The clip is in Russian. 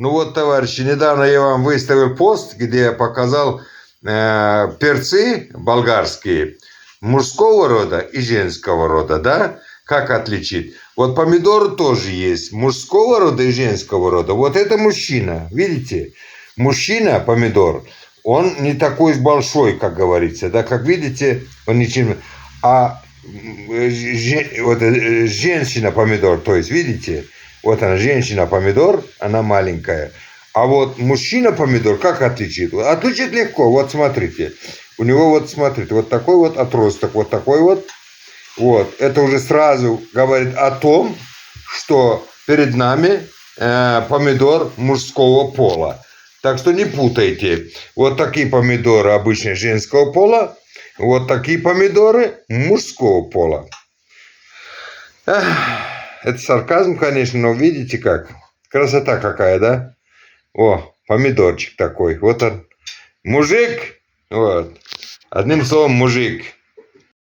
Ну вот, товарищи, недавно я вам выставил пост, где я показал перцы болгарские мужского рода и женского рода, да? Как отличить? Вот помидоры тоже есть мужского рода и женского рода. Вот это мужчина, видите? Мужчина, помидор, он не такой большой, как говорится, да? Как видите, он ничем... А вот, женщина помидор, то есть, видите? Вот она, женщина-помидор, она маленькая. А вот мужчина-помидор как отличит? Отличить легко. Вот смотрите. У него вот, смотрите, вот такой вот отросток, вот такой вот. Вот. Это уже сразу говорит о том, что перед нами помидор мужского пола. Так что не путайте. Вот такие помидоры обычно женского пола. Вот такие помидоры мужского пола. Это сарказм, конечно, но видите как? Красота какая, да? О, помидорчик такой. Вот он. Мужик. Вот. Одним словом, мужик.